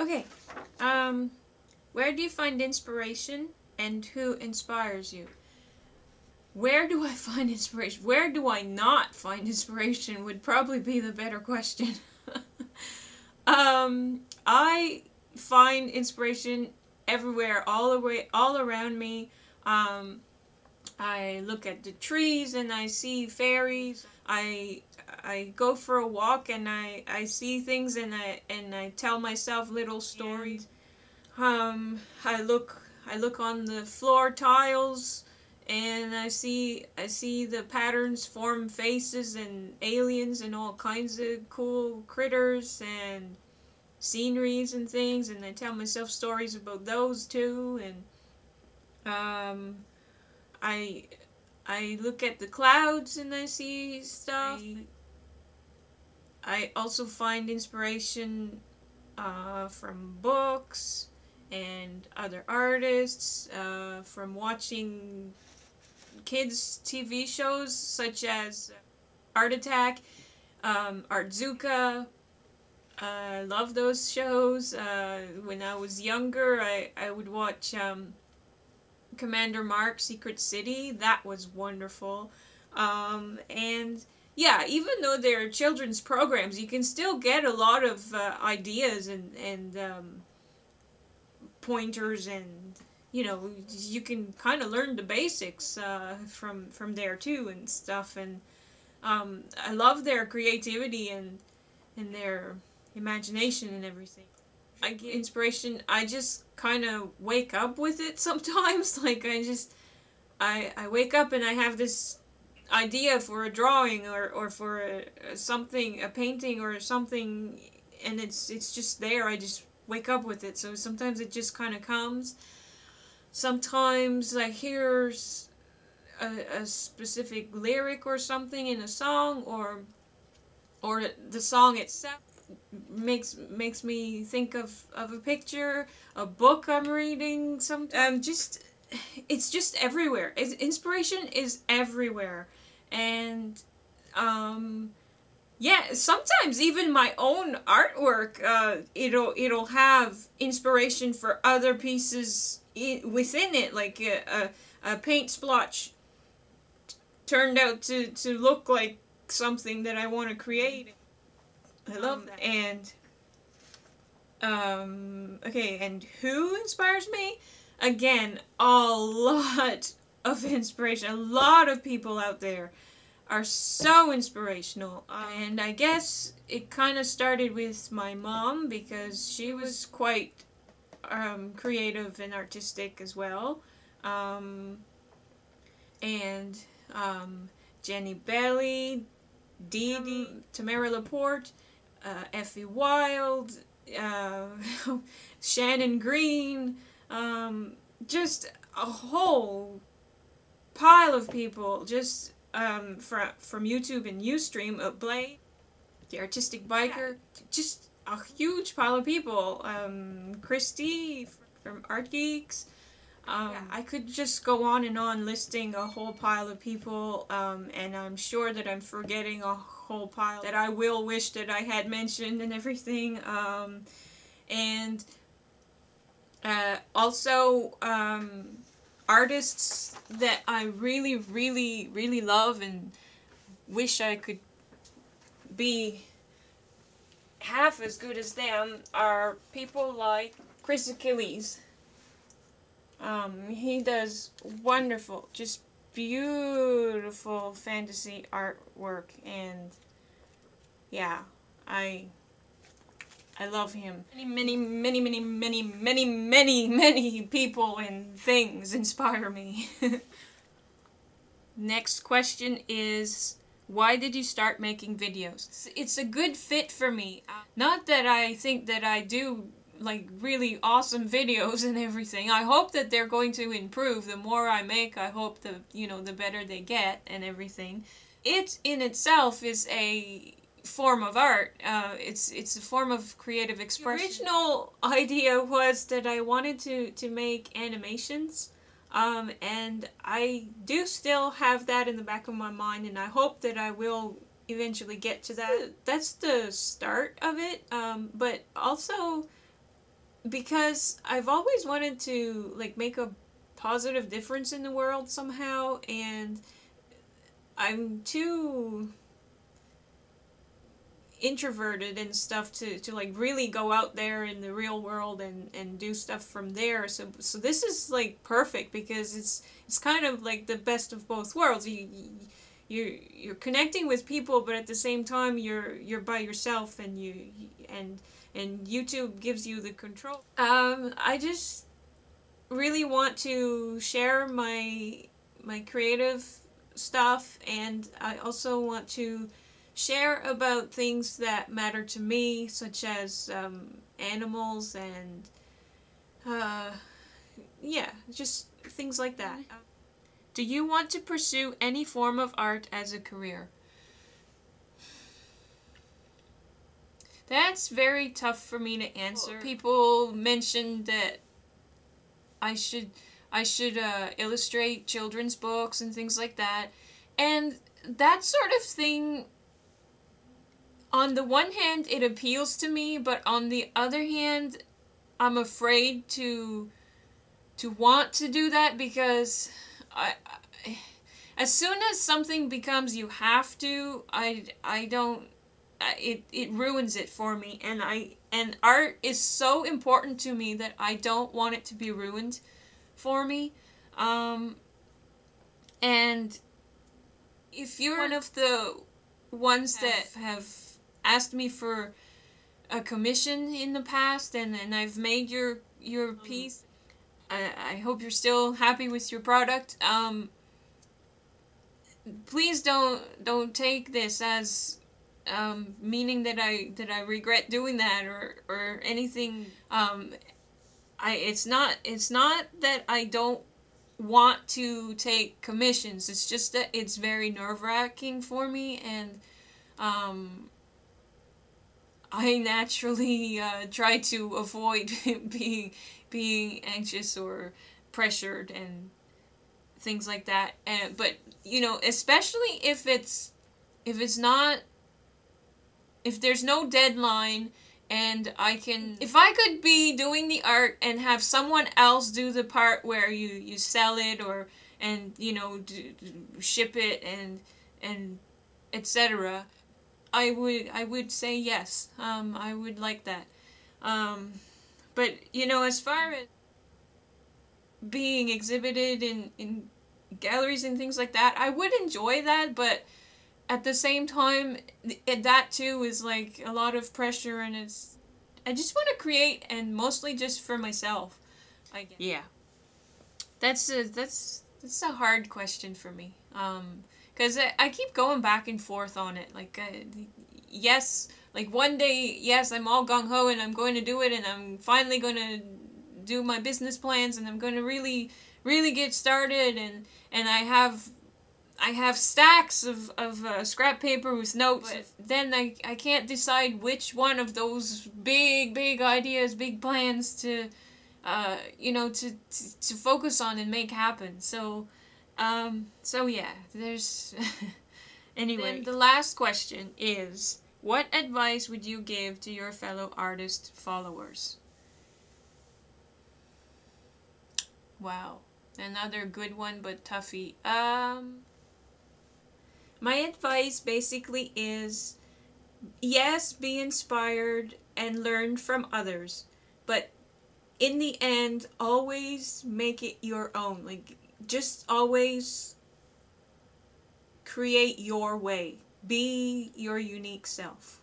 Okay, where do you find inspiration and who inspires you? Where do I find inspiration? Where do I not find inspiration would probably be the better question. I find inspiration everywhere, all around me. I look at the trees and I see fairies. I go for a walk and I see things and I tell myself little stories. I look on the floor tiles and I see the patterns form faces and aliens and all kinds of cool critters and sceneries and things, and I tell myself stories about those too. And I look at the clouds and I see stuff. I also find inspiration from books and other artists, from watching kids' TV shows such as Art Attack, Artzuka. I love those shows. When I was younger, I would watch Commander Mark, Secret City. That was wonderful. And yeah, even though they're children's programs, you can still get a lot of ideas and pointers, and you can kind of learn the basics from there too and stuff. And I love their creativity and their imagination and everything. I get inspiration. I just kind of wake up with it sometimes. Like I wake up and I have this idea for a drawing or for a painting or something, and it's just there. I just wake up with it. So sometimes it just kind of comes. Sometimes I hear a specific lyric or something in a song, or the song itself makes me think of a picture, a book I'm reading. It's just everywhere. Inspiration is everywhere, and yeah, sometimes even my own artwork, it'll have inspiration for other pieces within it, like a paint splotch turned out to look like something that I want to create. I love that. And okay, and who inspires me? Again, a lot of inspiration. A lot of people out there are so inspirational. And I guess it kind of started with my mom, because she was quite creative and artistic as well. And Jenny Belly, Dee Dee, Tamara Laporte, Effie Wild, Shannon Green, just a whole pile of people, just from YouTube and Ustream, Blade, the Artistic Biker, just a huge pile of people, Christy from Art Geeks. I could just go on and on listing a whole pile of people, and I'm sure that I'm forgetting a whole pile that I will wish that I had mentioned and everything. And also artists that I really, really, really love and wish I could be half as good as them are people like Chris Achilles. He does wonderful, just beautiful fantasy artwork, and yeah, I love him. Many people and things inspire me. Next question is, why did you start making videos? It's a good fit for me. Not that I think that I do like really awesome videos and everything. I hope that they're going to improve. The more I make, I hope the better they get and everything. It in itself is a form of art. It's a form of creative expression. The original idea was that I wanted to make animations, and I do still have that in the back of my mind, and I hope that I will eventually get to that. That's the start of it, but also because I've always wanted to like make a positive difference in the world somehow, and I'm too introverted and stuff to like really go out there in the real world and do stuff from there. So this is like perfect because it's kind of like the best of both worlds. You're connecting with people, but at the same time you're by yourself, and and YouTube gives you the control. I just really want to share my creative stuff, and I also want to share about things that matter to me, such as animals and yeah, just things like that. Do you want to pursue any form of art as a career? That's very tough for me to answer. People mentioned that I should illustrate children's books and things like that, and that sort of thing, on the one hand it appeals to me, but on the other hand I'm afraid to want to do that, because I as soon as something becomes you have to, I don't, it ruins it for me, and art is so important to me that I don't want it to be ruined for me. And if you're one of the ones that have asked me for a commission in the past, and I've made your piece, I hope you're still happy with your product. Please don't take this as meaning that I regret doing that or anything. It's not that I don't want to take commissions. It's just that it's very nerve-wracking for me, and I naturally try to avoid being anxious or pressured and things like that. But you know, especially if there's no deadline, and if I could be doing the art and have someone else do the part where you sell it, and you know, ship it and etc., I would say yes. I would like that. But you know, as far as being exhibited in galleries and things like that, I would enjoy that, but at the same time, that too is like a lot of pressure, and I just want to create, and mostly just for myself, I guess. Yeah. That's a hard question for me. Because I keep going back and forth on it. Like, yes, like one day, yes, I'm all gung-ho and I'm going to do it, and I'm finally going to do my business plans, and I'm going to really, really get started, and I have stacks of scrap paper with notes, but then I can't decide which one of those big ideas, big plans to, you know, to focus on and make happen. So yeah, there's, anyway. Then the last question is, what advice would you give to your fellow artist followers? Wow, another good one, but toughie. My advice basically is, yes, be inspired and learn from others, but in the end, always make it your own. Like, just always create your way. Be your unique self.